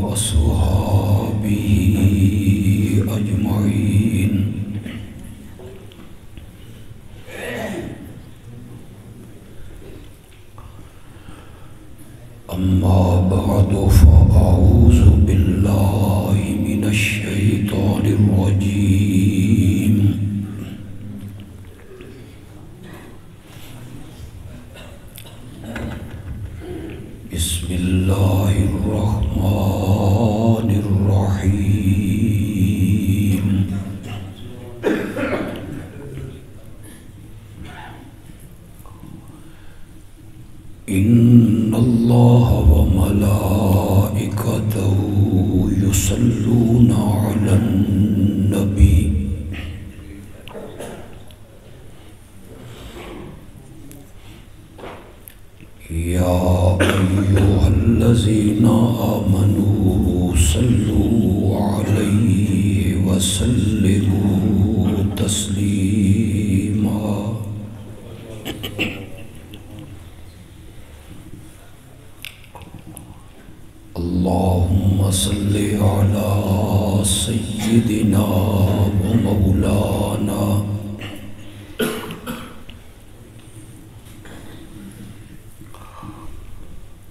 وأصحابه أجمعين. أما بعد فأعوذ بالله من الشيطان الرجيم. بسم الله الرحمن الرحيم. إن الله وملائكته يصلون على النبي يا أيها الذين آمنوا صلوا عليه وسلموا تسليما. اللهم صل على سيدنا ومولانا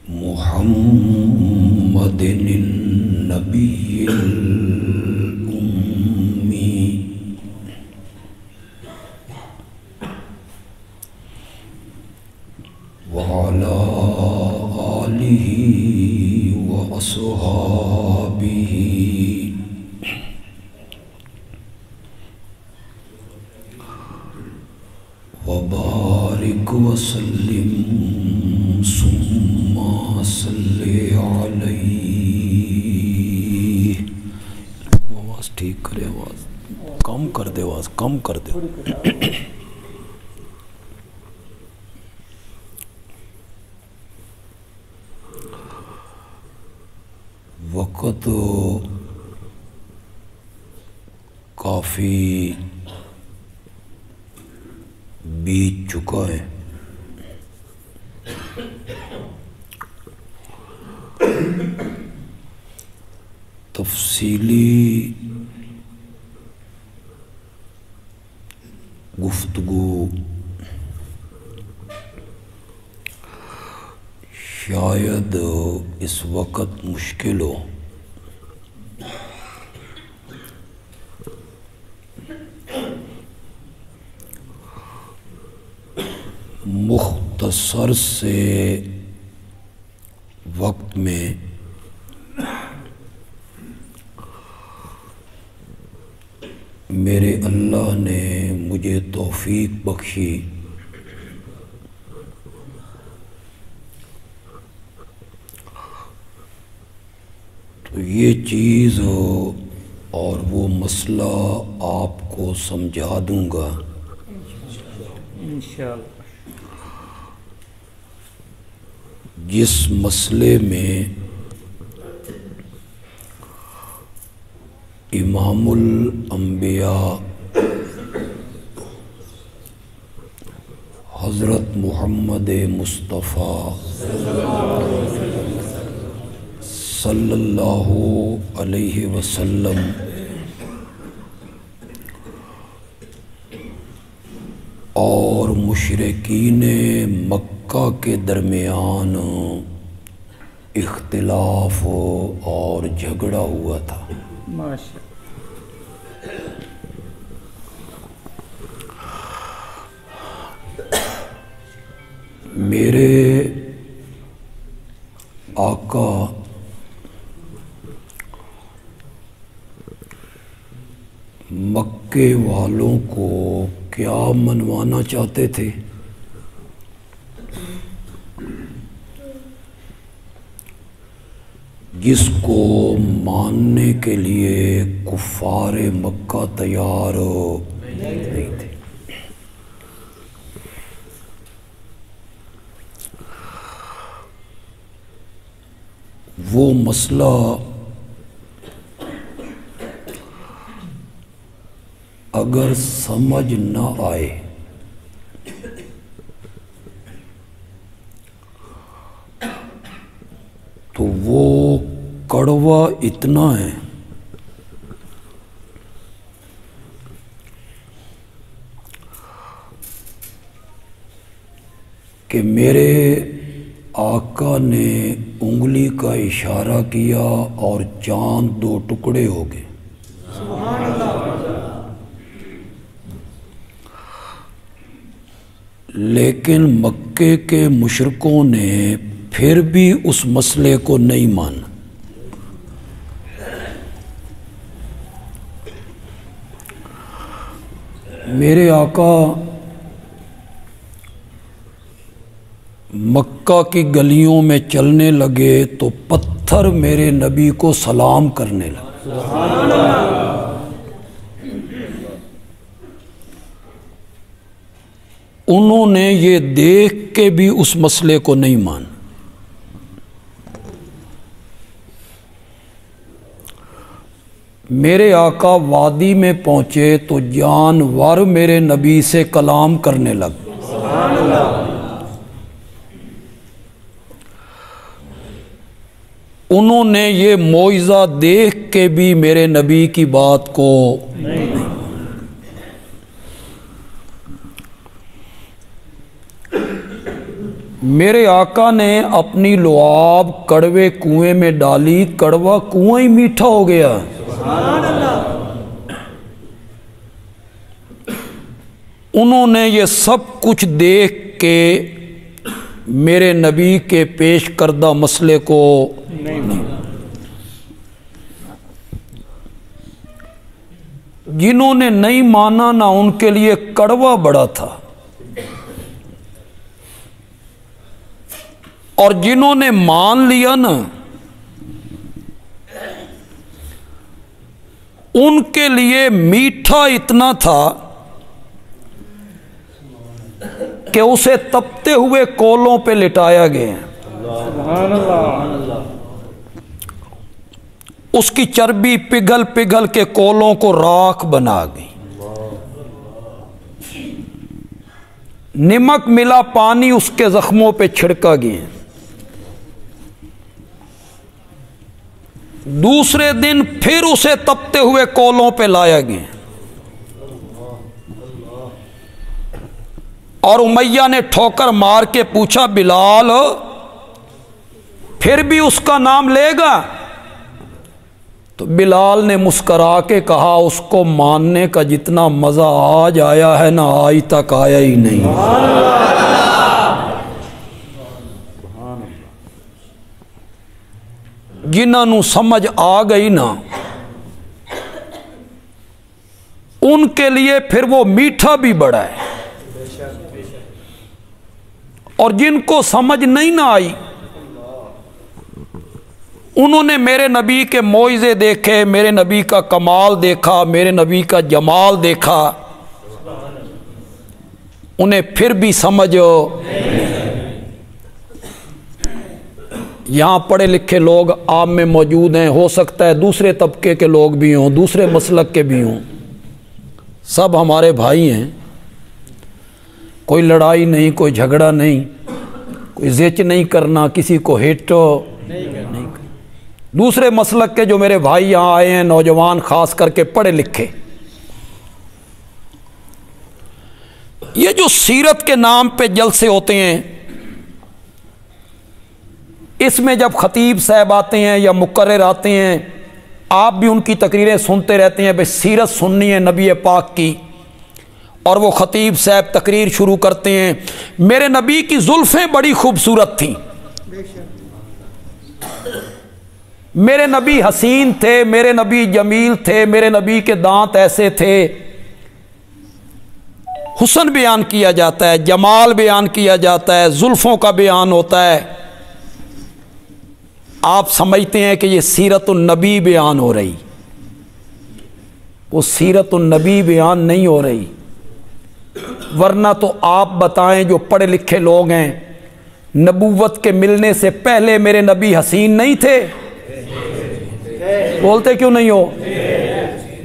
محمد النبي الأمي وعلى آله وأصحابه وبارك وسلم ثم صل علیہ. آواز ٹھیک کرے، آواز کم کر دے، آواز کم کر دے. وقت کافی بیت چکا ہے. تفصیلی گفتگو شاید اس وقت مشکل ہو. مختصر سے وقت میں میرے اللہ نے مجھے توفیق بخشی تو یہ چیز اور وہ مسئلہ آپ کو سمجھا دوں گا انشاءاللہ. جس مسئلے میں امام الانبیاء حضرت محمد مصطفیٰ صلی اللہ علیہ وسلم اور مشرکین مکہ کے درمیان اختلاف اور جھگڑا ہوا تھا. میرے آقا مکے والوں کو کیا منوانا چاہتے تھے؟ جس کو ماننے کے لیے کفار مکہ تیار نہیں تھے. وہ مسئلہ اگر سمجھ نہ آئے تو وہ کڑوا تقوی اتنا ہے کہ میرے آقا نے انگلی کا اشارہ کیا اور چاند 2 ٹکڑے ہو گئے. سبحان اللہ. لیکن مکے کے مشرکوں نے پھر بھی اس مسئلے کو نہیں مانا. میرے آقا مکہ کی گلیوں میں چلنے لگے تو پتھر میرے نبی کو سلام کرنے لگے. سبحان اللہ. انہوں نے یہ دیکھ کے بھی اس مسئلے کو نہیں مانا. میرے آقا وادی میں پہنچے تو جانور میرے نبی سے کلام کرنے لگے. سبحان اللہ. انہوں نے یہ معجزہ دیکھ کے بھی میرے نبی کی بات کو نہیں. میرے آقا نے اپنی لعاب کڑوے کنویں میں ڈالی، کڑوا کنواں ہی میٹھا ہو گیا. سبحان اللہ. انہوں نے یہ سب کچھ دیکھ کے میرے نبی کے پیش کردہ مسئلے کو نہیں. جنہوں نے نہیں مانا نہ ان کے لیے کڑوا بڑا تھا، اور جنہوں نے مان لیا نا ان کے لیے میٹھا اتنا تھا کہ اسے تپتے ہوئے کولوں پہ لٹایا گیا. سبحان اللہ. اس کی چربی پگھل پگھل کے کولوں کو راکھ بنا گئی. نمک ملا پانی اس کے زخموں پہ چھڑکا گیا. دوسرے دن پھر اسے تپتے ہوئے کولوں پہ لایا گیا، اور امیہ نے ٹھوکر مار کے پوچھا بلال پھر بھی اس کا نام لے گا؟ تو بلال نے مسکرا کے کہا اس کو ماننے کا جتنا مزہ آج آیا ہے نا آج تک آیا ہی نہیں. جنہوں سمجھ آ گئی نا ان کے لیے پھر وہ میٹھا بھی بڑا ہے، اور جن کو سمجھ نہیں نہ آئی انہوں نے میرے نبی کے معجزے دیکھے، میرے نبی کا کمال دیکھا، میرے نبی کا جمال دیکھا، انہیں پھر بھی سمجھ. یہاں پڑھے لکھے لوگ عام میں موجود ہیں، ہو سکتا ہے دوسرے طبقے کے لوگ بھی ہوں، دوسرے مسلک کے بھی ہوں، سب ہمارے بھائی ہیں. کوئی لڑائی نہیں، کوئی جھگڑا نہیں، کوئی زچ نہیں کرنا، کسی کو ہٹ نہیں کرنا. دوسرے مسلک کے جو میرے بھائی یہاں آئے ہیں، نوجوان خاص کر کے پڑھے لکھے، یہ جو سیرت کے نام پہ جلسے ہوتے ہیں، اس میں جب خطیب صاحب آتے ہیں یا مقرر آتے ہیں، آپ بھی ان کی تقریریں سنتے رہتے ہیں، بھئی سیرت سننی ہے نبی پاک کی، اور وہ خطیب صاحب تقریر شروع کرتے ہیں. میرے نبی کی زلفیں بڑی خوبصورت تھیں، میرے نبی حسین تھے، میرے نبی جمیل تھے، میرے نبی کے دانت ایسے تھے. حسن بیان کیا جاتا ہے، جمال بیان کیا جاتا ہے، زلفوں کا بیان ہوتا ہے. آپ سمجھتے ہیں کہ یہ سیرت النبی بیان ہو رہی، وہ سیرت النبی بیان نہیں ہو رہی. ورنہ تو آپ بتائیں جو پڑھے لکھے لوگ ہیں، نبوت کے ملنے سے پہلے میرے نبی حسین نہیں تھے؟ بولتے کیوں نہیں ہو؟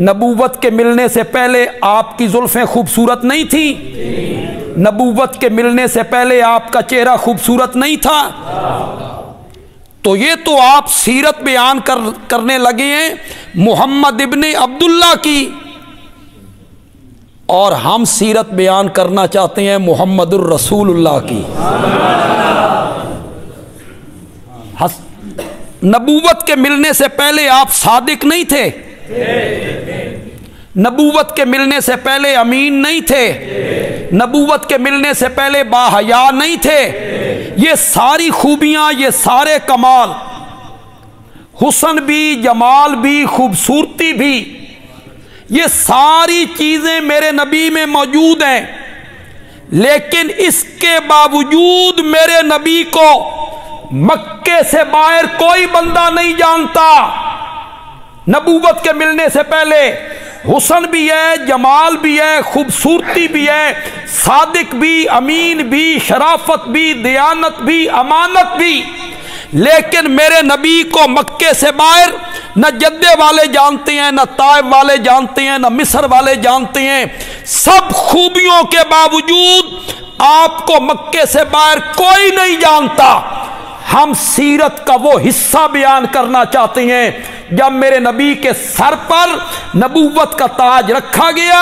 نبوت کے ملنے سے پہلے آپ کی زلفیں خوبصورت نہیں تھیں؟ نبوت کے ملنے سے پہلے آپ کا چہرہ خوبصورت نہیں تھا؟ تو یہ تو آپ سیرت بیان کرنے لگے ہیں محمد ابن عبداللہ کی، اور ہم سیرت بیان کرنا چاہتے ہیں محمد الرسول اللہ کی۔ نبوت کے ملنے سے پہلے آپ صادق نہیں تھے، نبوت کے ملنے سے پہلے امین نہیں تھے، نبوت کے ملنے سے پہلے باحیا نہیں تھے۔ یہ ساری خوبیاں، یہ سارے کمال، حسن بھی، جمال بھی، خوبصورتی بھی، یہ ساری چیزیں میرے نبی میں موجود ہیں، لیکن اس کے باوجود میرے نبی کو مکے سے باہر کوئی بندہ نہیں جانتا۔ نبوت کے ملنے سے پہلے حسن بھی ہے، جمال بھی ہے، خوبصورتی بھی ہے، صادق بھی، امین بھی، شرافت بھی، دیانت بھی، امانت بھی، لیکن میرے نبی کو مکے سے باہر نہ جدے والے جانتے ہیں، نہ طائف والے جانتے ہیں، نہ مصر والے جانتے ہیں۔ سب خوبیوں کے باوجود آپ کو مکے سے باہر کوئی نہیں جانتا۔ ہم سیرت کا وہ حصہ بیان کرنا چاہتے ہیں جب میرے نبی کے سر پر نبوت کا تاج رکھا گیا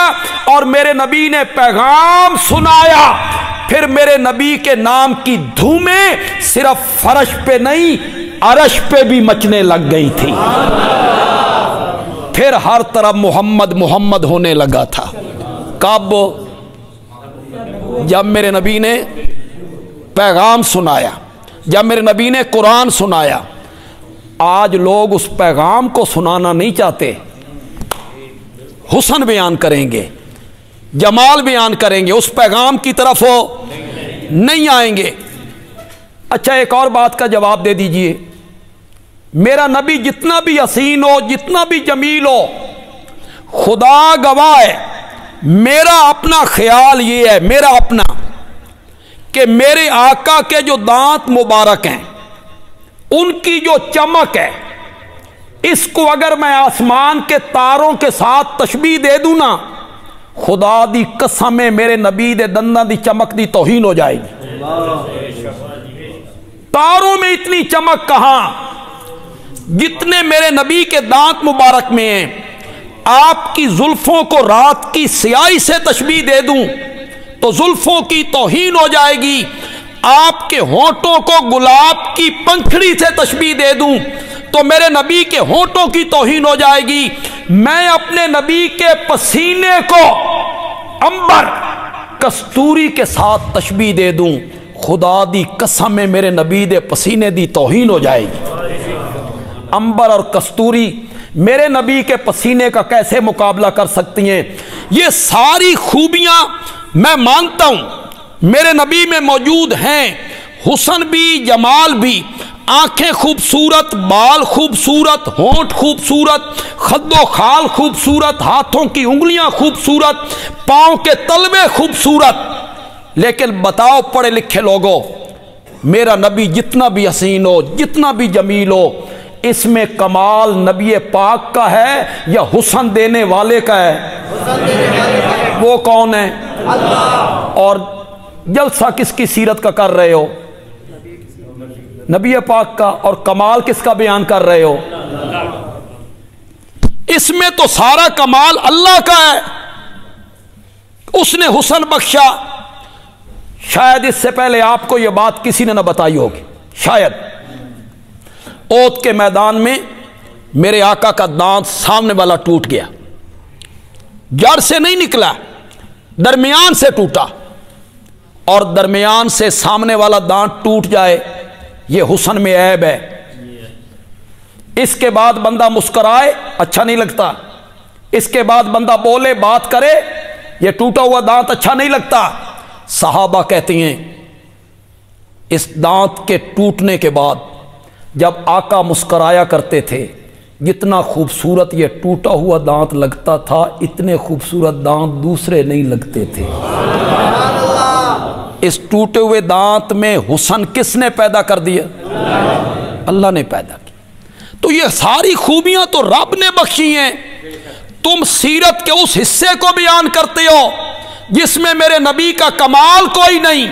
اور میرے نبی نے پیغام سنایا، پھر میرے نبی کے نام کی دھومیں صرف فرش پہ نہیں، عرش پہ بھی مچنے لگ گئی تھی۔ پھر ہر طرف محمد محمد ہونے لگا تھا۔ کب؟ جب میرے نبی نے پیغام سنایا، جب میرے نبی نے قرآن سنایا۔ آج لوگ اس پیغام کو سنانا نہیں چاہتے، حسن بیان کریں گے، جمال بیان کریں گے، اس پیغام کی طرف وہ نہیں آئیں گے۔ اچھا، ایک اور بات کا جواب دے دیجئے، میرا نبی جتنا بھی حسین ہو، جتنا بھی جمیل ہو، خدا گواہ ہے، میرا اپنا خیال یہ ہے، میرا اپنا، کہ میرے آقا کے جو دانت مبارک ہیں، ان کی جو چمک ہے، اس کو اگر میں آسمان کے تاروں کے ساتھ تشبیہ دے دوں نا، خدا دی قسم ہے میرے نبی دے دنداں دی چمک دی توہین ہو جائے گی۔ تاروں میں اتنی چمک کہاں جتنے میرے نبی کے دانت مبارک میں ہیں۔ آپ کی زلفوں کو رات کی سیاہی سے تشبیہ دے دوں تو زلفوں کی توہین ہو جائے گی، آپ کے ہونٹوں کو گلاب کی پنکھڑی سے تشبیہ دے دوں تو میرے نبی کے ہونٹوں کی توہین ہو جائے گی۔ میں اپنے نبی کے پسینے کو عنبر کستوری کے ساتھ تشبیہ دے دوں، خدا دی قسم ہے میرے نبی دے پسینے دی توہین ہو جائے گی۔ عنبر اور کستوری میرے نبی کے پسینے کا کیسے مقابلہ کر سکتی ہیں؟ یہ ساری خوبیاں میں مانتا ہوں میرے نبی میں موجود ہیں، حسن بھی، جمال بھی، آنکھیں خوبصورت، بال خوبصورت، ہونٹ خوبصورت، خد و خال خوبصورت، ہاتھوں کی انگلیاں خوبصورت، پاؤں کے تلوے خوبصورت، لیکن بتاؤ پڑھے لکھے لوگوں، میرا نبی جتنا بھی حسین ہو، جتنا بھی جمیل ہو، اس میں کمال نبی پاک کا ہے یا حسن دینے والے کا ہے؟ وہ کون ہے؟ اللہ۔ اور جلسہ کس کی سیرت کا کر رہے ہو؟ نبی پاک کا۔ اور کمال کس کا بیان کر رہے ہو؟ اس میں تو سارا کمال اللہ کا ہے، اس نے حسن بخشا۔ شاید اس سے پہلے آپ کو یہ بات کسی نے نہ بتائی ہوگی، شاید احد کے میدان میں میرے آقا کا دانت سامنے والا ٹوٹ گیا، جڑ سے نہیں نکلا، درمیان سے ٹوٹا، اور درمیان سے سامنے والا دانت ٹوٹ جائے یہ حسن میں عیب ہے۔ اس کے بعد بندہ مسکرائے اچھا نہیں لگتا، اس کے بعد بندہ بولے بات کرے یہ ٹوٹا ہوا دانت اچھا نہیں لگتا۔ صحابہ کہتے ہیں اس دانت کے ٹوٹنے کے بعد جب آقا مسکرایا کرتے تھے، جتنا خوبصورت یہ ٹوٹا ہوا دانت لگتا تھا اتنے خوبصورت دانت دوسرے نہیں لگتے تھے۔ اس ٹوٹے ہوئے دانت میں حسن کس نے پیدا کر دیا؟ اللہ نے پیدا کیا۔ تو یہ ساری خوبیاں تو رب نے بخشی ہیں، تم سیرت کے اس حصے کو بیان کرتے ہو جس میں میرے نبی کا کمال کوئی نہیں،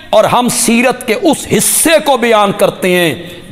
اور ہم سیرت کے اس حصے کو بیان کرتے ہیں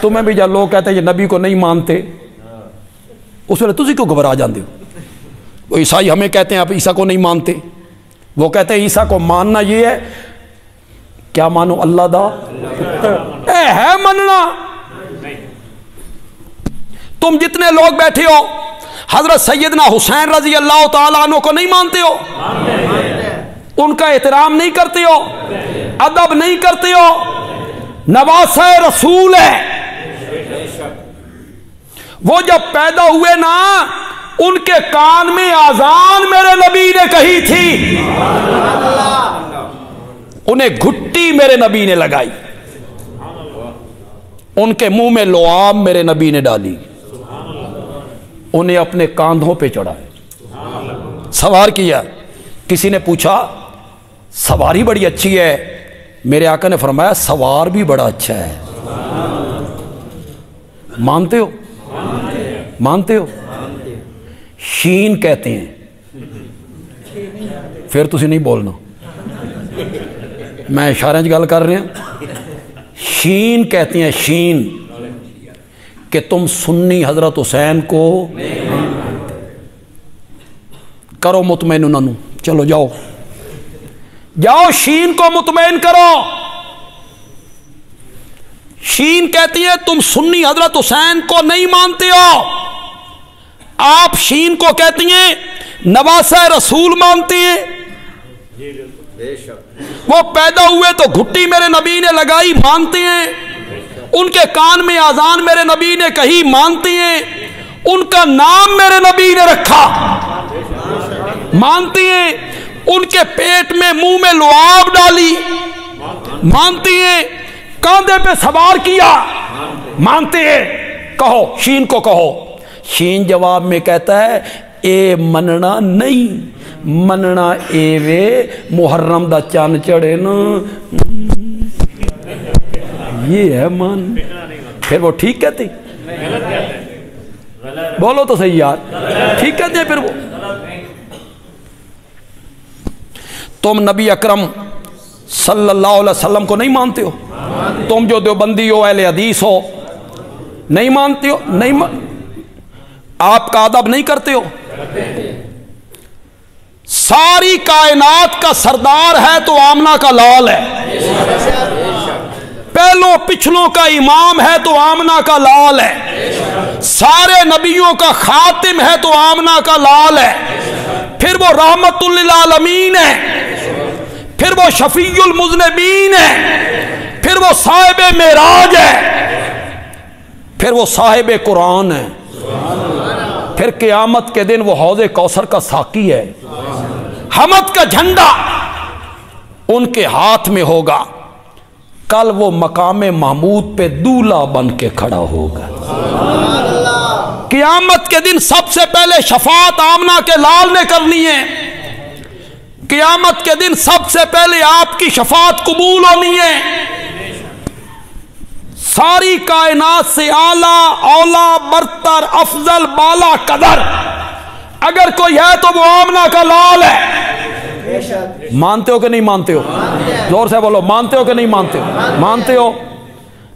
تمہیں بھی جب لوگ کہتے ہیں یہ نبی کو نہیں مانتے، اس ویلے تسی کیوں گھبرا جاندے ہو؟ وہ عیسائی ہمیں کہتے ہیں آپ عیسیٰ کو نہیں مانتے، وہ کہتے ہیں عیسیٰ کو ماننا یہ ہے کیا مانو اللہ دا اے ہے مننا۔ تم جتنے لوگ بیٹھے ہو حضرت سیدنا حسین رضی اللہ تعالیٰ عنہ کو نہیں مانتے ہو، ان کا احترام نہیں کرتے ہو، ادب نہیں کرتے ہو، نواسہ رسول ہے۔ وہ جب پیدا ہوئے نا ان کے کان میں آذان میرے نبی نے کہی تھی، انہیں گھٹی میرے نبی نے لگائی، ان کے منہ میں لعاب میرے نبی نے ڈالی، انہیں اپنے کاندھوں پہ چڑھائے، سوار کیا۔ کسی نے پوچھا سواری بڑی اچھی ہے، میرے آقا نے فرمایا سوار بھی بڑا اچھا ہے۔ مانتے ہو؟ مانتے ہو؟ شین کہتے ہیں، پھر تسی نہیں بولنا، میں اشارے گل کر رہے ہیں۔ شین کہتے ہیں، شین، کہ تم سنی حضرت حسین کو کرو مطمئن، انہوں نے چلو جاؤ جاؤ شین کو مطمئن کرو۔ شین کہتی ہے تم سنی حضرت حسین کو نہیں مانتے ہو، آپ شین کو کہتی ہیں نواسہ رسول مانتے ہیں۔ وہ پیدا ہوئے تو گھٹی میرے نبی نے لگائی، مانتے ہیں۔ ان کے کان میں آذان میرے نبی نے کہی، مانتے ہیں۔ ان کا نام میرے نبی نے رکھا، مانتے ہیں۔ ان کے پیٹ میں منہ میں لعاب ڈالی، مانتے ہیں۔ کاندھے پہ سوار کیا، مانتے ہیں۔ کہو شین کو کہو۔ شین جواب میں کہتا ہے اے مننا نہیں، مننا اے وے محرم دا چاند چڑھے نا، یہ ہے من۔ پھر وہ ٹھیک کہتے، بولو تو صحیح یار، ٹھیک کہتے ہیں پھر وہ۔ تم نبی اکرم صلی اللہ علیہ وسلم کو نہیں مانتے ہو، تم جو دیوبندی ہو، اہل حدیث ہو، نہیں مانتے ہو، نہیں آپ کا ادب نہیں کرتے ہو۔ ساری کائنات کا سردار ہے تو آمنہ کا لال ہے، پہلوں پچھلوں کا امام ہے تو آمنہ کا لال ہے، سارے نبیوں کا خاتم ہے تو آمنہ کا لال ہے، پھر وہ رحمت للعالمین ہے، پھر وہ شفیع المذنبین ہے، پھر وہ صاحب معراج ہے، پھر وہ صاحب قرآن ہے، پھر قیامت کے دن وہ حوض کوثر کا ساقی ہے۔ حمد کا جھنڈا ان کے ہاتھ میں ہوگا، کل وہ مقام محمود پہ دولہا بن کے کھڑا ہوگا۔ قیامت کے دن سب سے پہلے شفاعت آمنہ کے لال نے کرنی ہے، قیامت کے دن سب سے پہلے آپ کی شفاعت قبول ہونی ہے۔ ساری کائنات سے اعلیٰ، اولا، برتر، افضل، بالا قدر اگر کوئی ہے تو وہ آمنہ کا لال ہے۔ مانتے ہو کہ نہیں مانتے ہو؟ زور سے بولو، مانتے ہو کہ نہیں مانتے ہو؟ مانتے ہو۔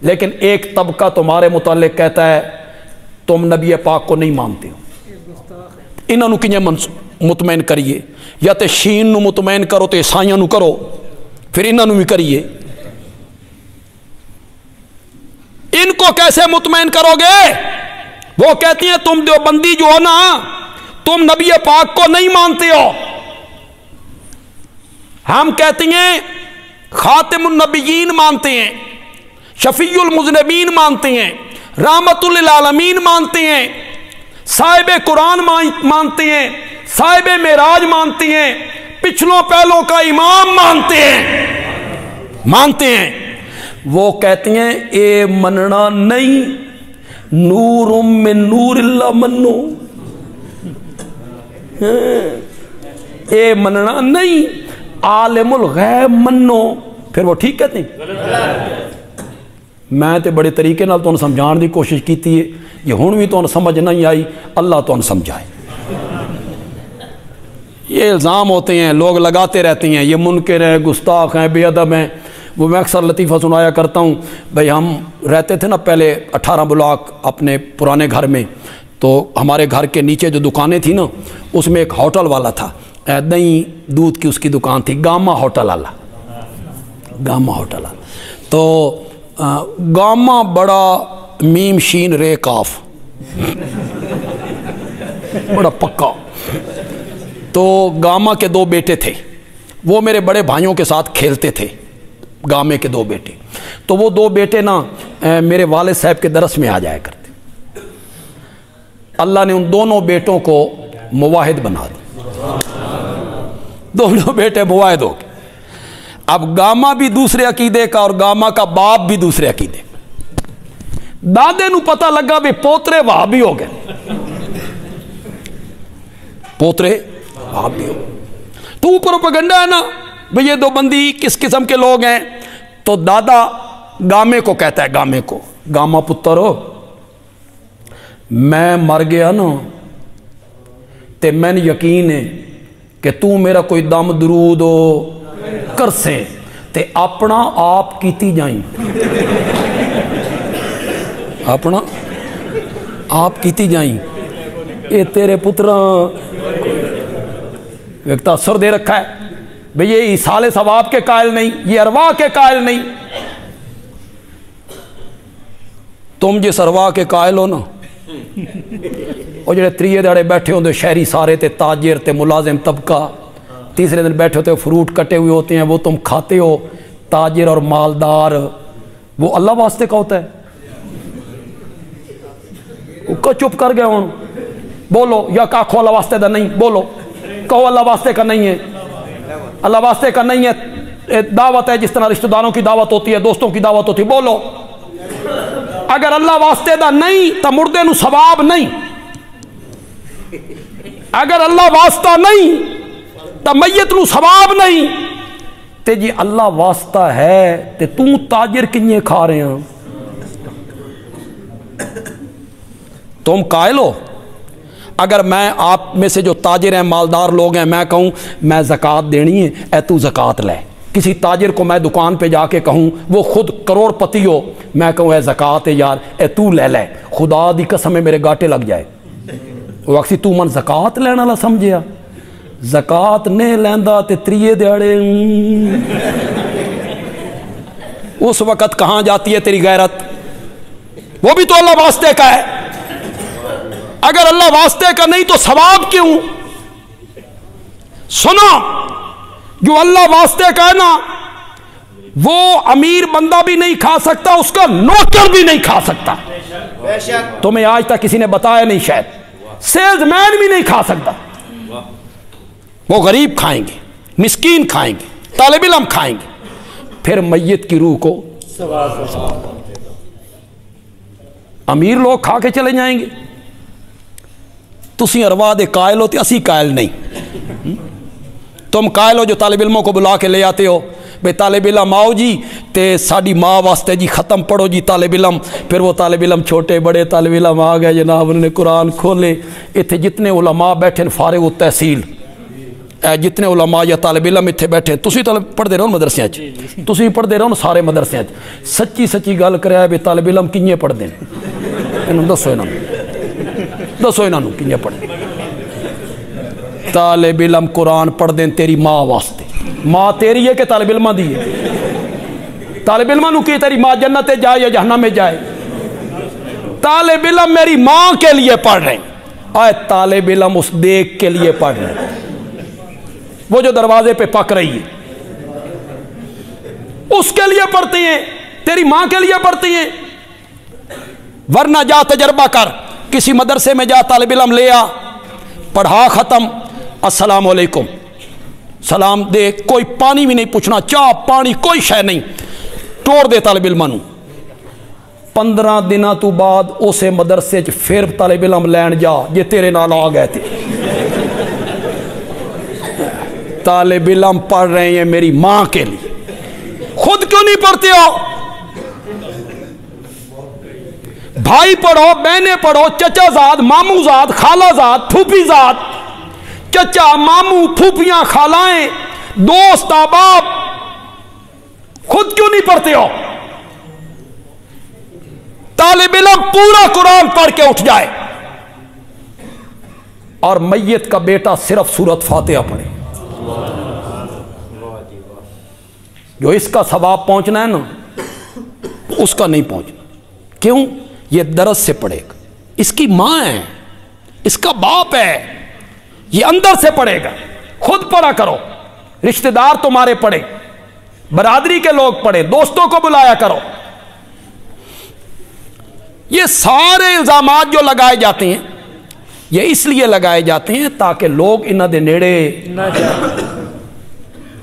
لیکن ایک طبقہ تمہارے متعلق کہتا ہے تم نبی پاک کو نہیں مانتے ہو، انہوں کنجے مطمئن کریے، یا تے شین نو مطمئن کرو تے عیسائیاں نو کرو، پھر انہوں بھی کریے۔ ان کو کیسے مطمئن کرو گے؟ وہ کہتی ہیں تم دیوبندی جو ہو نا، تم نبی پاک کو نہیں مانتے ہو۔ ہم کہتی ہیں خاتم النبیین مانتے ہیں، شفیع المذنبین مانتے ہیں، رحمت للعالمین مانتے ہیں، صاحب قرآن مانتے ہیں، صاحب معراج مانتے ہیں، پچھلوں پہلوں کا امام مانتے ہیں۔ وہ کہتے ہیں اے مننا نہیں، نور من نور اللہ منو، اے مننا نہیں، عالم الغیب منو، پھر وہ ٹھیک کہتے ہیں۔ میں تے بڑے طریقے نال تو سمجھان دی کوشش کیتی ہے، یہ ہن بھی تو سمجھ نہیں آئی، اللہ تو سمجھائے۔ یہ الزام ہوتے ہیں، لوگ لگاتے رہتے ہیں یہ منکر ہیں، گستاخ ہیں، بے ادب ہیں۔ وہ میں اکثر لطیفہ سنایا کرتا ہوں. بھئی ہم رہتے تھے نا پہلے 18 بلاک اپنے پرانے گھر میں, تو ہمارے گھر کے نیچے جو دکانیں تھیں نا اس میں ایک ہوٹل والا تھا, دہی دودھ کی اس کی دکان تھی, گاما ہوٹل والا, گاما ہوٹل والا. تو گاما بڑا میم شین رے کاف بڑا پکا. تو گاما کے 2 بیٹے تھے, وہ میرے بڑے بھائیوں کے ساتھ کھیلتے تھے, گامے کے 2 بیٹے. تو وہ 2 بیٹے نا میرے والد صاحب کے درس میں آ جایا کرتے. اللہ نے ان دونوں بیٹوں کو مواحد بنا دیا, دونوں بیٹے مواحد ہو گئے. اب گاما بھی دوسرے عقیدے کا اور گاما کا باپ بھی دوسرے عقیدے کا. دادے نو پتہ لگا بھی پوترے وہابی ہو گئے, پوترے وہابی ہو گئے. تو وہ پروپیگنڈا ہے نا بھئی یہ 2 بندی کس قسم کے لوگ ہیں. تو دادا گامے کو کہتا ہے, گامے کو, گاما پتر ہو میں مر گیا نا تے میں نے یقین ہے کہ تو میرا کوئی دم درود ہو کر سے تے اپنا آپ کیتی جائیں, اپنا آپ کیتی جائیں. یہ تیرے پتراں ایک تاثر دے رکھا ہے بھئی یہ ایصال ثواب کے قائل نہیں, یہ ارواح کے قائل نہیں. تم جس ارواح کے قائل ہو نا, وہ جڑے 3 دہاڑے بیٹھے ہوندے شہری سارے تے تاجر تے ملازم طبقہ, تیسرے دن بیٹھے ہوتے ہو فروٹ کٹے ہوئے ہوتے ہیں وہ تم کھاتے ہو, تاجر اور مالدار, وہ اللہ واسطے کا ہوتا ہے. وہ چپ کر گئے ہوں, بولو یا کہو اللہ واسطے دا نہیں, بولو کہو اللہ واسطے کا نہیں ہے, اللہ واسطے کا نہیں ہے. دعوت ہے جس طرح رشتہ داروں کی دعوت ہوتی ہے, دوستوں کی دعوت ہوتی ہے, بولو. اگر اللہ واسطے دا نہیں تو مردے نو ثواب نہیں, اگر اللہ واسطہ نہیں تو میت نو ثواب نہیں. تے جی اللہ واسطہ ہے تے تو تاجر کنیے کھا رہے ہیں, تم قائل ہو. اگر میں آپ میں سے جو تاجر ہیں مالدار لوگ ہیں میں کہوں میں زکوٰۃ دینی ہے, اے تو زکوٰۃ لے. کسی تاجر کو میں دکان پہ جا کے کہوں, وہ خود کروڑ پتی ہو, میں کہوں اے زکوٰۃ ہے یار, اے تو لے لے, خدا دی قسم میرے گاٹے لگ جائے. وہ اکسی تو من زکوٰۃ لینا لا سمجھیا, زکوٰۃ نہیں لیندا تے 3 دہاڑے. اس وقت کہاں جاتی ہے تیری غیرت؟ وہ بھی تو اللہ واسطے کا ہے. اگر اللہ واسطے کا نہیں تو ثواب کیوں؟ سنو, جو اللہ واسطے کا ہے نا وہ امیر بندہ بھی نہیں کھا سکتا, اس کا نوکر بھی نہیں کھا سکتا. تمہیں آج تک کسی نے بتایا نہیں, شاید سیلز مین بھی نہیں کھا سکتا. وہ غریب کھائیں گے, مسکین کھائیں گے, طالب علم کھائیں گے, پھر میت کی روح کو امیر لوگ کھا کے چلے جائیں گے. تسی ارواح دے قائل ہو تے اسی قائل نہیں. تم قائل ہو جو طالب علموں کو بلا کے لے آتے ہو, بے طالب علم آؤ جی تے ساڑی ماں واسطے جی ختم پڑھو جی طالب علم. پھر وہ طالب علم چھوٹے بڑے طالب علم آ گئے جناب, انہوں نے قرآن کھولے. اتنے جتنے علماء بیٹھے فارغ التحصیل, جتنے علماء یا طالب علم اتنے بیٹھے, تسی پڑھتے رہو مدرسے, تسی پڑھتے رہو سارے مدرسے. سچی سچی گل کرے بے طالب علم کنیے پڑھتے ہیں, دسو انہوں, دسو انہوں کنیے پڑھتے. طالب علم قرآن پڑھ دیں تیری ماں واسطے. ماں تیری ہے کہ طالب علمہ دی ہے؟ طالب علمہ نو کی تیری ماں جنت میں جائے یا جہنم میں جائے؟ طالب علم میری ماں کے لیے پڑھ رہے ہیں, آئے طالب علم اس دیکھ کے لیے پڑھ رہے ہیں, وہ جو دروازے پہ پک رہی ہے اس کے لیے پڑھتے ہیں, تیری ماں کے لیے پڑھتے ہیں. ورنہ جا تجربہ کر, کسی مدرسے میں جا, طالب علم لے آ, پڑھا, ختم, السلام علیکم, سلام دے, کوئی پانی بھی نہیں پوچھنا, چاہ پانی کوئی شے نہیں, توڑ دے طالب علم نو. 15 دنوں تو بعد اسے مدرسے پھر طالب علم لین جا جے تیرے نال آ گئے تھے. طالب علم پڑھ رہے ہیں میری ماں کے لیے, خود کیوں نہیں پڑھتے ہو؟ بھائی پڑھو, بہنیں پڑھو, چچا زاد, ماموں زاد, خالہ زاد, پھوپھی زاد, چچا, ماموں, پھوپھیاں, خالائیں, دوست, احباب, خود کیوں نہیں پڑھتے ہو؟ طالب علم پورا قرآن پڑھ کے اٹھ جائے اور میت کا بیٹا صرف سورۃ فاتحہ پڑھے، جو اس کا ثواب پہنچنا ہے نا اس کا نہیں پہنچنا۔ کیوں؟ یہ درس سے پڑھے گا، اس کی ماں ہے، اس کا باپ ہے، یہ اندر سے پڑھے گا۔ خود پڑھا کرو، رشتہ دار تمہارے پڑھے، برادری کے لوگ پڑھے، دوستوں کو بلایا کرو۔ یہ سارے الزامات جو لگائے جاتے ہیں یہ اس لیے لگائے جاتے ہیں تاکہ لوگ انہاں دے نیڑے نہ جائیں۔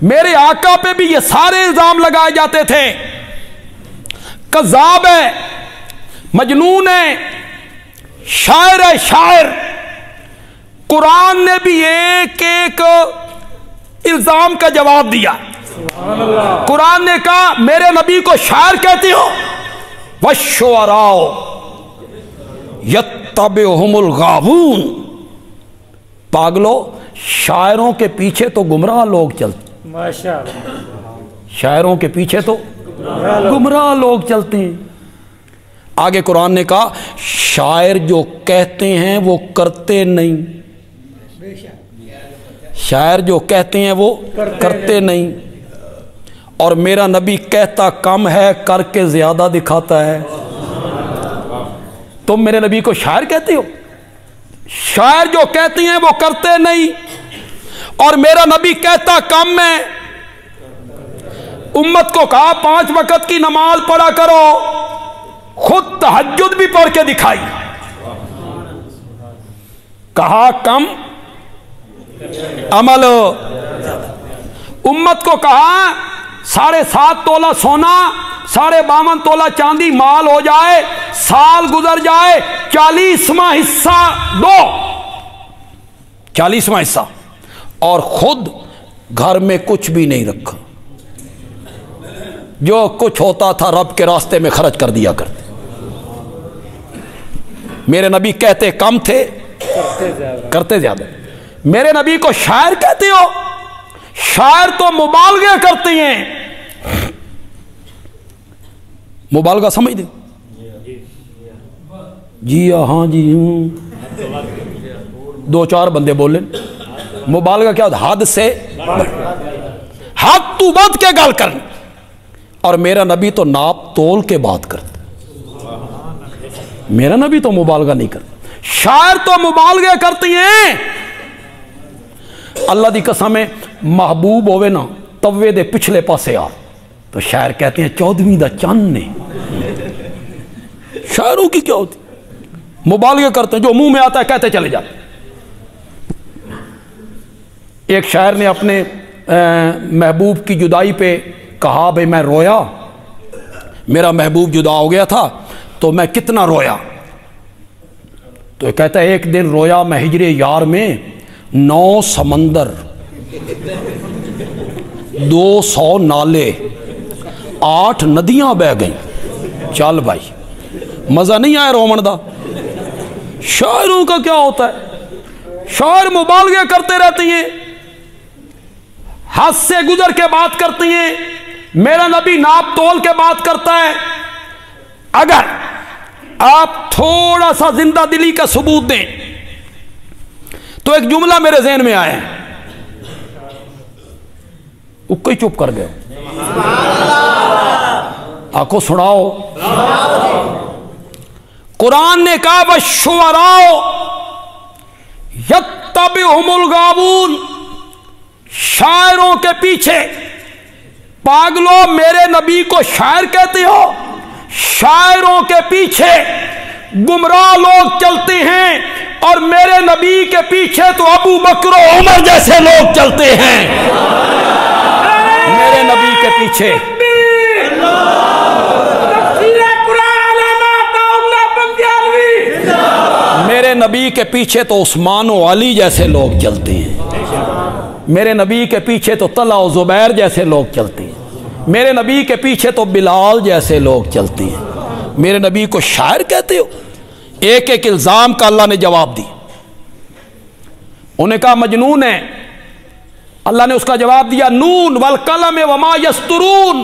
میرے آقا پہ بھی یہ سارے الزام لگائے جاتے تھے، کذاب ہے، مجنون ہے، شاعر ہے، شاعر۔ قرآن نے بھی ایک ایک الزام کا جواب دیا۔ قرآن نے کہا میرے نبی کو شاعر کہتے ہو، وَالشُّعَرَاءُ یتبعہم الغاوون، پاگلو شاعروں کے پیچھے تو گمراہ لوگ چلتے، شاعروں کے پیچھے تو گمراہ لوگ چلتے ہیں۔ آگے قرآن نے کہا شاعر جو کہتے ہیں وہ کرتے نہیں، شاعر جو کہتے ہیں وہ کرتے نہیں، اور میرا نبی کہتا کم ہے کر کے زیادہ دکھاتا ہے۔ تم میرے نبی کو شاعر کہتے ہو؟ شاعر جو کہتے ہیں وہ کرتے نہیں، اور میرا نبی کہتا کم ہے۔ امت کو کہا 5 وقت کی نماز پڑھا کرو، خود تہجد بھی پڑھ کے دکھائی، کہا کم عمل۔ امت کو کہا 7.5 تولہ سونا 52 تولہ چاندی مال ہو جائے، سال گزر جائے، 40واں حصہ دو، 40واں حصہ، اور خود گھر میں کچھ بھی نہیں رکھا، جو کچھ ہوتا تھا رب کے راستے میں خرچ کر دیا کرتے۔ میرے نبی کہتے کم تھے، کرتے زیادہ۔ میرے نبی کو شاعر کہتے ہو؟ شاعر تو مبالغہ کرتے ہیں، مبالغہ سمجھ دیں؟ جی ہاں جی ہوں، 2-4 بندے بولیں۔ مبالغہ کیا ہوتا؟ حد سے حد تو بد کے گل کرنا، اور میرا نبی تو ناپ تول کے بات کرتا، میرا نبی تو مبالغہ نہیں کرتا۔ شاعر تو مبالغہ کرتی ہیں۔ اللہ دی قسم ہے، محبوب ہوئے نا توے دے پچھلے پاسے آ تو شاعر کہتے ہیں 14ویں دا چند نے۔ شاعروں کی کیا ہوتی؟ مبالغہ کرتے ہیں، جو منہ میں آتا ہے کہتے چلے جاتے۔ ایک شاعر نے اپنے محبوب کی جدائی پہ کہا بھئی میں رویا، میرا محبوب جدا ہو گیا تھا تو میں کتنا رویا، تو کہتا ہے ایک دن رویا میں ہجر یار میں 9 سمندر 200 نالے 8 ندیاں بہ گئیں۔ چل بھائی مزہ نہیں آیا رومن دا؟ شاعروں کا کیا ہوتا ہے؟ شاعر مبالغہ کرتے رہتے ہیں، حد سے گزر کے بات کرتے ہیں۔ میرا نبی ناپ تول کے بات کرتا ہے۔ اگر آپ تھوڑا سا زندہ دلی کا ثبوت دیں تو ایک جملہ میرے ذہن میں آیا ہے، کوئی چپ کر گئے آنکھوں سناؤ۔ قرآن نے کہا وَالشُّعَرَاءُ یتبعہم الغاوون، شاعروں کے پیچھے۔ پاگلو میرے نبی کو شاعر کہتے ہو؟ شاعروں کے پیچھے گمراہ لوگ چلتے ہیں، اور میرے نبی کے پیچھے تو ابو بکر و عمر جیسے لوگ چلتے ہیں۔ میرے نبی کے پیچھے میرے نبی کے پیچھے تو عثمان و علی جیسے لوگ چلتے ہیں، میرے نبی کے پیچھے تو طلحہ و زبیر جیسے لوگ چلتے ہیں، میرے نبی کے پیچھے تو بلال جیسے لوگ چلتے ہیں۔ میرے نبی کو شاعر کہتے ہو؟ ایک ایک الزام کا اللہ نے جواب دی۔ انہیں کہا مجنون ہے، اللہ نے اس کا جواب دیا نون والقلم وما یسطرون،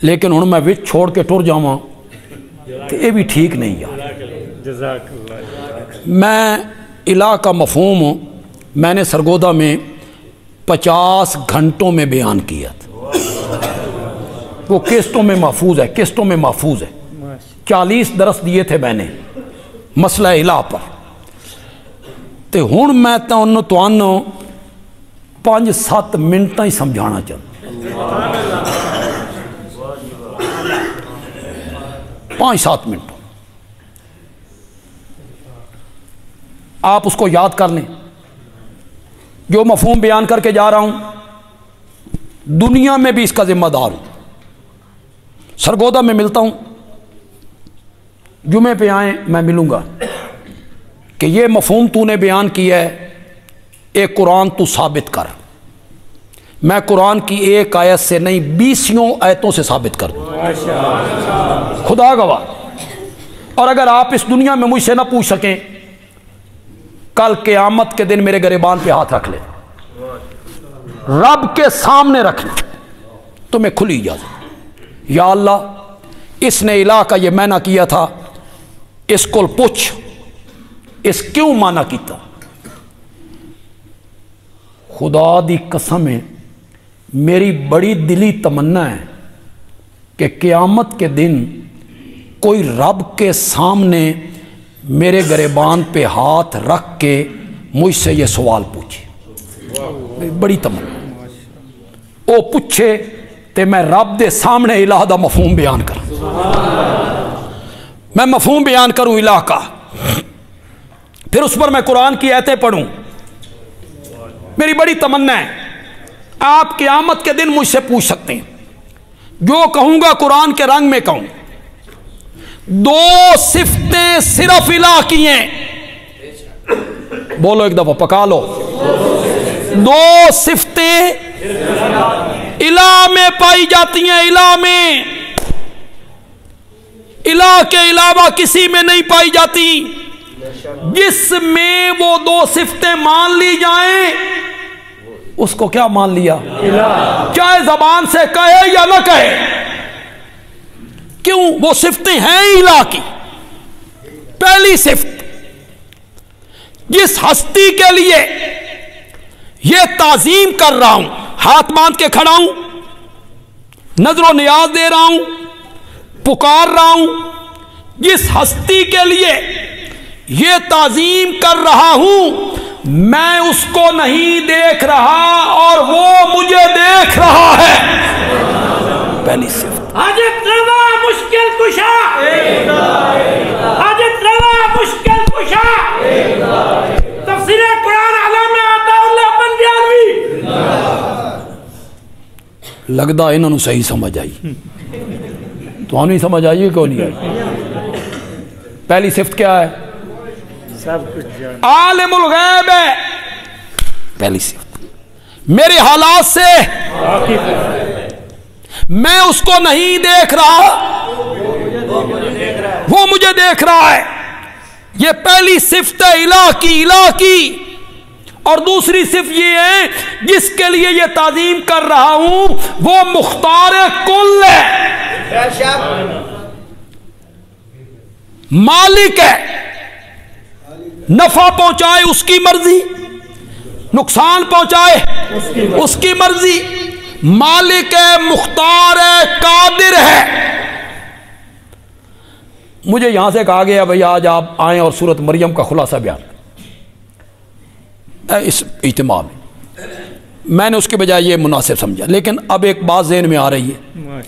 لیکن ہوں میں وچ چھوڑ کے ٹر جاواں تو یہ بھی ٹھیک نہیں یار. جزاک اللہ. میں الہ کا مفہوم میں نے سرگودا میں 50 گھنٹوں میں بیان کیا تھا. وہ کیسٹوں میں محفوظ ہے, کیسٹوں میں محفوظ ہے. 40 درس دیے تھے میں نے مسئلہ الہ پر. تے ہن میں تانوں 5-7 منٹ ہی سمجھانا چاہتا. 5-7 منٹ آپ اس کو یاد کر لیں. جو مفہوم بیان کر کے جا رہا ہوں دنیا میں بھی اس کا ذمہ دار ہوں. سرگودا میں ملتا ہوں, جمعے پہ آئیں میں ملوں گا کہ یہ مفہوم تو نے بیان کیا ہے, ایک قرآن تو ثابت کر. میں قرآن کی ایک آیت سے نہیں 20 آیتوں سے ثابت کر دوں, خدا گواہ. اور اگر آپ اس دنیا میں مجھ سے نہ پوچھ سکیں, کل قیامت کے دن میرے گریبان پہ ہاتھ رکھ لیں, رب کے سامنے رکھ لیں, تمہیں کھلی اجازت. یا اللہ اس نے الہ کا یہ معنی کیا تھا, اس کو پوچھ اس کیوں معنی کیتا. خدا دی قسم ہے میری بڑی دلی تمنا ہے کہ قیامت کے دن کوئی رب کے سامنے میرے گریبان پہ ہاتھ رکھ کے مجھ سے یہ سوال پوچھے. بڑی تمنا او پوچھے تے میں رب دے سامنے الہ دا مفہوم بیان کروں. میں مفہوم بیان کروں الہ کا, پھر اس پر میں قرآن کی آیتیں پڑھوں. میری بڑی تمنا ہے آپ قیامت کے دن مجھ سے پوچھ سکتے ہیں, جو کہوں گا قرآن کے رنگ میں کہوں. 2 صفتیں صرف الہ کی ہیں, بولو ایک دفعہ پکا لو. 2 صفتیں الہ میں پائی جاتی ہیں, الہ میں, الہ کے علاوہ کسی میں نہیں پائی جاتی. جس میں وہ 2 صفتیں مان لی جائیں اس کو کیا مان لیا, چاہے زبان سے کہے یا نہ کہے. کیوں؟ وہ صفتیں ہیں الہ کی. پہلی صفت, جس ہستی کے لیے یہ تعظیم کر رہا ہوں, ہاتھ باندھ کے کھڑا ہوں, نظر و نیاز دے رہا ہوں, پکار رہا ہوں, جس ہستی کے لیے یہ تعظیم کر رہا ہوں, میں اس کو نہیں دیکھ رہا اور وہ مجھے دیکھ رہا ہے. پہلی صفت. حاجت روا مشکل کشا, حاجت روا مشکل کشا. تفسیر قرآن علامہ عطا اللہ بندیالوی. لگتا انہوں نے صحیح سمجھ آئی, تو نہیں سمجھ آئی کیوں نہیں آئی. پہلی صفت کیا ہے؟ سب کچھ عالم الغیب ہے. پہلی صفت میرے حالات سے میں اس کو نہیں دیکھ رہا, وہ مجھے دیکھ رہا ہے. یہ پہلی صفت ہے الہ کی, الہ کی. اور دوسری صفت یہ ہے جس کے لیے یہ تعظیم کر رہا ہوں وہ مختار کل ہے, مالک ہے. نفع پہنچائے اس کی مرضی, نقصان پہنچائے اس کی مرضی. مالک ہے, مختار ہے, قادر ہے. مجھے یہاں سے کہا گیا بھئی آج آپ آئیں اور سورۃ مریم کا خلاصہ بیان اس اجتماع میں. میں نے اس کے بجائے یہ مناسب سمجھا, لیکن اب ایک بات ذہن میں آ رہی ہے,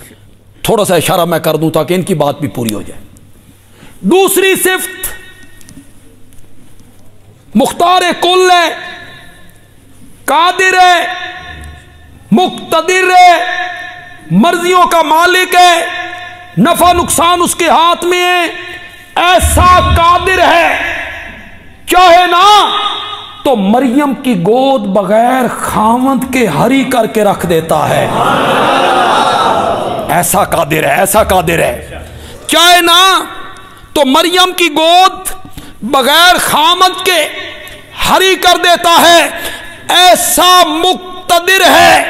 تھوڑا سا اشارہ میں کر دوں تاکہ ان کی بات بھی پوری ہو جائے. دوسری صفت مختار کل ہے, قادر ہے, مقتدر ہے, مرضیوں کا مالک ہے, نفع نقصان اس کے ہاتھ میں ہے. ایسا قادر ہے چاہے نا تو مریم کی گود بغیر خاوند کے ہری کر کے رکھ دیتا ہے. ایسا قادر ہے, ایسا قادر ہے. چاہے نا تو مریم کی گود بغیر خامد کے ہری کر دیتا ہے. ایسا مقتدر ہے.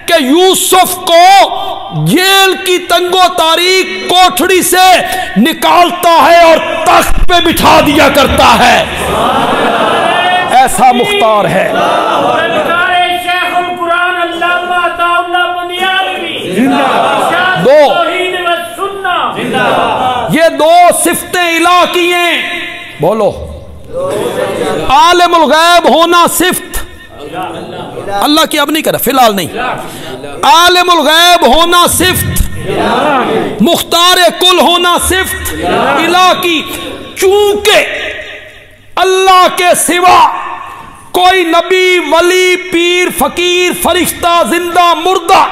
کہ یوسف کو جیل کی تنگو تاریک کوٹھڑی سے نکالتا ہے اور تخت پہ بٹھا دیا کرتا ہے. ایسا مختار ہے. دو یہ دو صفتیں الہ کی ہیں. بولو. عالم الغیب ہونا صفت اللہ کی اب نہیں کرا فی الحال نہیں. عالم الغیب ہونا صفت, مختار کل ہونا صفت الہ کی. چونکہ اللہ کے سوا کوئی نبی ولی پیر فقیر فرشتہ زندہ مردہ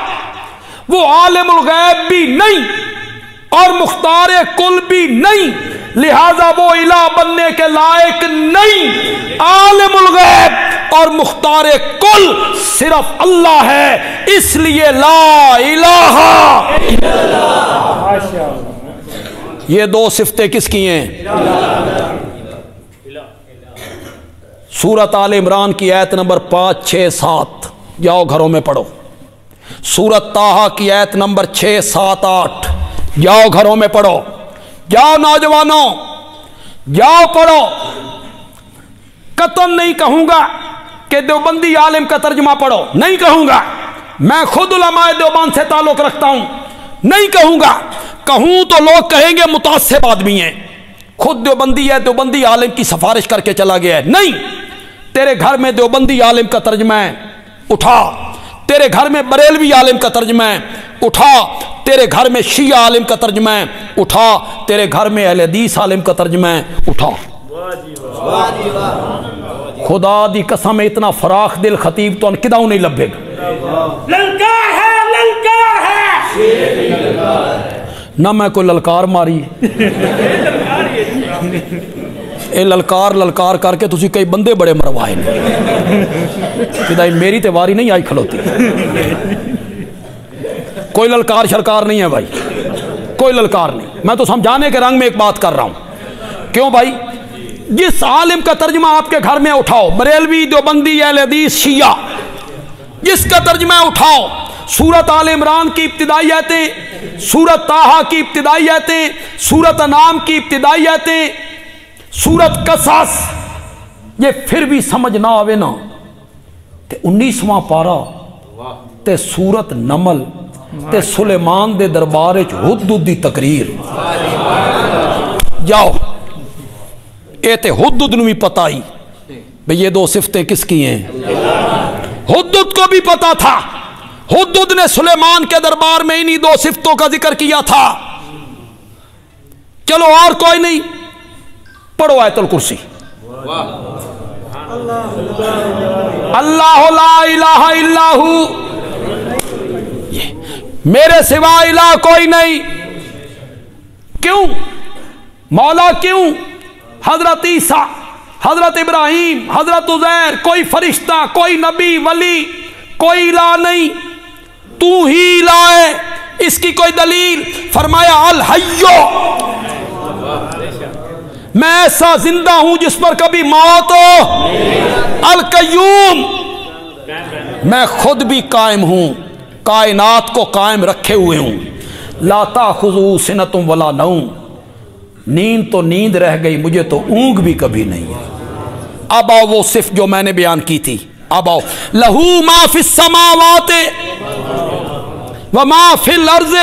وہ عالم الغیب بھی نہیں اور مختار کل بھی نہیں, لہذا وہ الہ بننے کے لائق نہیں. عالم الغیب اور مختار کل صرف اللہ ہے, اس لیے لا الہ الا اللہ. یہ دو صفتیں کس کی ہیں؟ سورت آل عمران کی آیت نمبر 5 6 7 جاؤ گھروں میں پڑھو. سورت طٰہٰ کی آیت نمبر 6 7 8 جاؤ گھروں میں پڑھو. جاؤ نوجوانوں جاؤ پڑھو. قطعاً نہیں کہوں گا کہ دیوبندی عالم کا ترجمہ پڑھو, نہیں کہوں گا. میں خود علماء دیوبند سے تعلق رکھتا ہوں, نہیں کہوں گا. کہوں تو لوگ کہیں گے متعصب آدمی ہیں, خود دیوبندی ہے, دیوبندی عالم کی سفارش کر کے چلا گیا ہے. نہیں, تیرے گھر میں دیوبندی عالم کا ترجمہ ہے, اٹھا. تیرے گھر میں بریلوی عالم کا ترجمہ ہے, اٹھا. تیرے گھر میں شیعہ عالم کا ترجمہ ہے, اٹھا. تیرے گھر میں اہل حدیث عالم کا ترجمہ ہے, اٹھا. خدا دی قسم اتنا فراخ دل خطیب تو کداؤں نہیں لبے گا. للکار ہے, للکار ہے. نہ میں کوئی للکار ماری, اے للکار للکار کر کے تسی کئی بندے بڑے مروائے نے, میری تے واری نہیں آئی کھلوتی. کوئی للکار شرکار نہیں ہے بھائی, کوئی للکار نہیں. میں تو سمجھانے کے رنگ میں ایک بات کر رہا ہوں. کیوں بھائی؟ جس عالم کا ترجمہ آپ کے گھر میں اٹھاؤ, بریلوی دیوبندی اہل حدیث شیعہ, جس کا ترجمہ اٹھاؤ, سورت آل عمران کی ابتدائی آیتیں, سورت طٰہٰ کی ابتدائی آیتیں, سورت انعام کی ابتدائی آیتیں, سورت قصص, یہ پھر بھی سمجھ نہ آوے نا تے 19واں پارا تے سورت نمل تے سلیمان دے دربار وچ حدود دی تقریر. جاؤ اے تے حدود نو بھی پتہ ہی بھئی یہ دو صفتیں کس کی ہیں. حدود کو بھی پتا تھا, حدود نے سلیمان کے دربار میں انہی دو صفتوں کا ذکر کیا تھا. چلو اور کوئی نہیں, پڑھو آیت الکرسی. اللہ لا الہ الا ہو, میرے سوا الہ کوئی نہیں. کیوں مولا, کیوں؟ حضرت عیسیٰ, حضرت ابراہیم, حضرت عزیر, کوئی فرشتہ, کوئی نبی ولی, کوئی الہ نہیں, تو ہی الہ ہے. اس کی کوئی دلیل؟ فرمایا الحیو, میں ایسا زندہ ہوں جس پر کبھی موت ہو. القیوم, میں خود بھی قائم ہوں, کائنات کو قائم رکھے ہوئے ہوں. لا تاخذہ سنۃ ولا نوم, نیند تو نیند رہ گئی, مجھے تو اونگ بھی کبھی نہیں ہے. اب آؤ وہ صفت جو میں نے بیان کی تھی, اب آؤ. لہو ما فی السماوات وما فی الارض,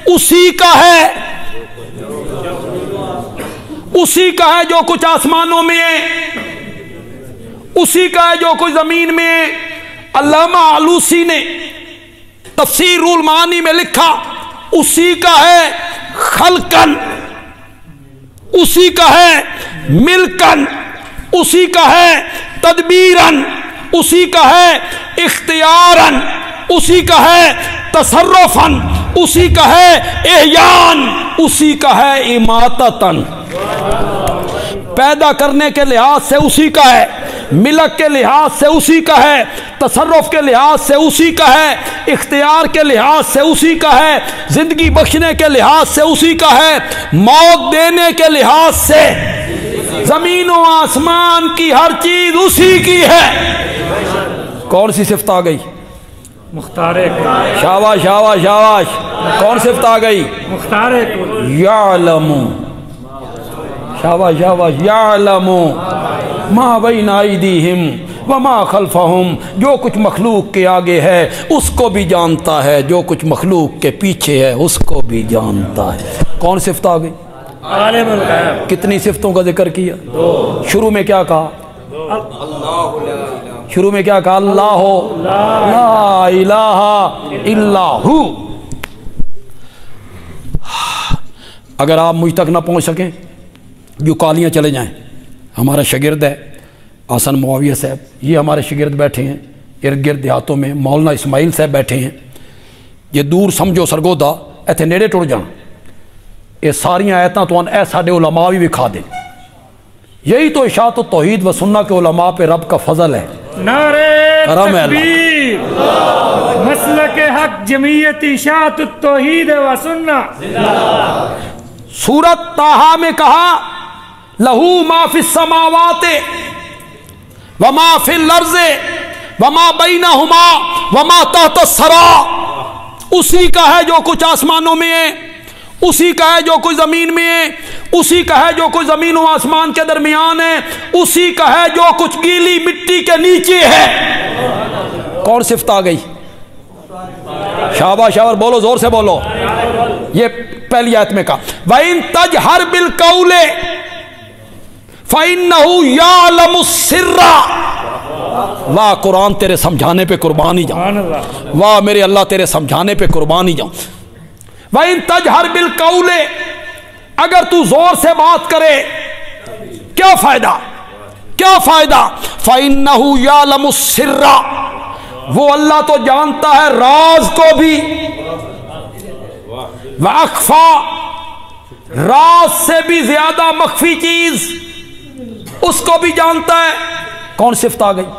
اسی کا ہے, اسی کا ہے جو کچھ آسمانوں میں ہے, اسی کا ہے جو کچھ زمین میں ہے. علامہ آلوسی نے تفسیر روح المعانی میں لکھا, اسی کا ہے خلقن, اسی کا ہے ملکن, اسی کا ہے تدبیرن, اسی کا ہے اختیارن, اسی کا ہے تصرفن, اسی کا ہے احیان, اسی کا ہے اماتتن. پیدا کرنے کے لحاظ سے اسی کا ہے, ملک کے لحاظ سے اسی کا ہے, تصرف کے لحاظ سے اسی کا ہے, اختیار کے لحاظ سے اسی کا ہے, زندگی بخشنے کے لحاظ سے اسی کا ہے, موت دینے کے لحاظ سے زمین و آسمان کی ہر چیز اسی کی ہے. کون سی صفت آ گئی؟ مختار شاباش شاباش شاباش. کون صفت آ گئی؟ مختار یعلم. شاباش شاباش. یعلم ما بین ایدیہم وما خلفہم. جو کچھ مخلوق کے آگے ہے اس کو بھی جانتا ہے، جو کچھ مخلوق کے پیچھے ہے اس کو بھی جانتا ہے. کون صفت آ گئی؟ عالم الغیب. کتنی صفتوں کا ذکر کیا؟ شروع میں کیا کہا؟ شروع میں کیا کہا؟ اللہ لا الہ الا ہو. اگر آپ مجھ تک نہ پہنچ سکیں، جو کالیاں چلے جائیں. ہمارا شاگرد ہے حسن معاویہ صاحب، یہ ہمارے شاگرد بیٹھے ہیں ارد گرد دیہاتوں میں. مولانا اسماعیل صاحب بیٹھے ہیں. یہ دور سمجھو سرگودا ایتھے نیڑے ٹر جان. یہ ساری آیتاں تو اے ساڈے علماء بھی کھا دیں. یہی تو اشاعت و توحید و سنہ کے علماء پہ رب کا فضل ہے. نعرہ کرم ہے تکبیر. مسلک حق جمعیت اشاعت التوحید و سنہ. سورت طٰہٰ میں کہا لہو ما فی السماوات وما فی الارض وما بینہما وما تحت الثری. اسی کا ہے جو کچھ آسمانوں میں ہے، اسی کا ہے جو کچھ زمین میں ہے، اسی کا ہے جو کچھ زمین و آسمان کے درمیان ہے، اسی کا ہے جو کچھ گیلی مٹی کے نیچے ہے. کون صفت آ گئی؟ شاباش شاباش. بولو زور سے بولو. یہ پہلی آیت میں کہا وَإِن تَجْهَرْ بِالْقَوْلِ فَإِنَّهُ يَعْلَمُ السِّرَّ. واہ قرآن تیرے سمجھانے پہ قربان ہی جاؤں. واہ میرے اللہ تیرے سمجھانے پہ قربان ہی جاؤں. وَإِن تَجْهَرْ بِالْقَوْلِ. اگر تو زور سے بات کرے کیا فائدہ؟ کیا فائدہ؟ فَإِنَّهُ يَعْلَمُ السِّرَّ. وہ اللہ تو جانتا ہے راز کو بھی. وَأَخْفَى. راز سے بھی زیادہ مخفی چیز اس کو بھی جانتا ہے. کون صفت آ گئی؟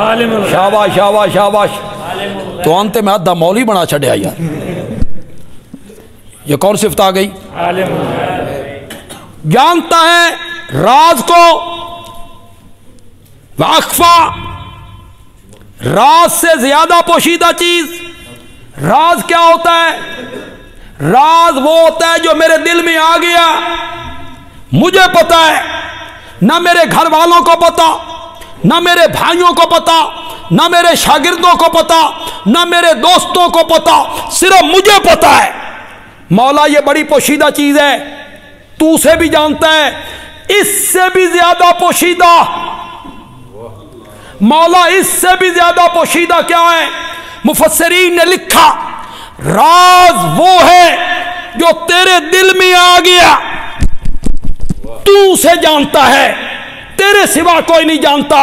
عالم الغیب. شاباش شاباش شاباش. تو انتے میں آدھا مولوی بنا چھڑیا یار. یہ کون صفت آ گئی؟ عالم الغیب. جانتا ہے راز کو. وَأَخْفَى. راز سے زیادہ پوشیدہ چیز. راز کیا ہوتا ہے؟ راز وہ ہوتا ہے جو میرے دل میں آ گیا، مجھے پتا ہے، نہ میرے گھر والوں کو پتا، نہ میرے بھائیوں کو پتا، نہ میرے شاگردوں کو پتا، نہ میرے دوستوں کو پتا، صرف مجھے پتا ہے. مولا یہ بڑی پوشیدہ چیز ہے، تو اسے بھی جانتا ہے. اس سے بھی زیادہ پوشیدہ مولا، اس سے بھی زیادہ پوشیدہ کیا ہے؟ مفسرین نے لکھا راز وہ ہے جو تیرے دل میں آ گیا، تو اسے جانتا ہے، تیرے سوا کوئی نہیں جانتا،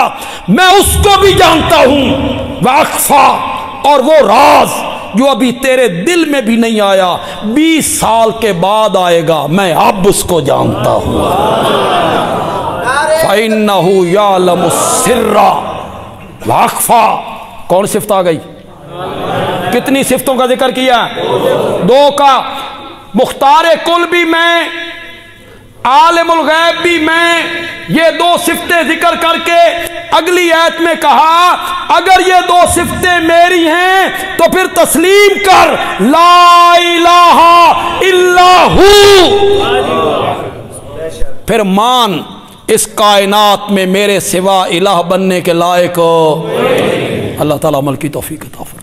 میں اس کو بھی جانتا ہوں. وَأَخْفَى. اور وہ راز جو ابھی تیرے دل میں بھی نہیں آیا، 20 سال کے بعد آئے گا، میں اب اس کو جانتا ہوں. فَإِنَّهُ يَعْلَمُ السِّرَّ وَأَخْفَى. کون صفت آ گئی؟ کتنی صفتوں کا ذکر کیا؟ 2 کا. مختار کل بھی میں، عالم الغیب بھی میں. یہ 2 صفتیں ذکر کر کے اگلی آیت میں کہا اگر یہ 2 صفتیں میری ہیں تو پھر تسلیم کر لا الہ الا ہو. پھر مان اس کائنات میں میرے سوا الہ بننے کے لائق. اللہ تعالیٰ عمل کی توفیق عطا فرمائے.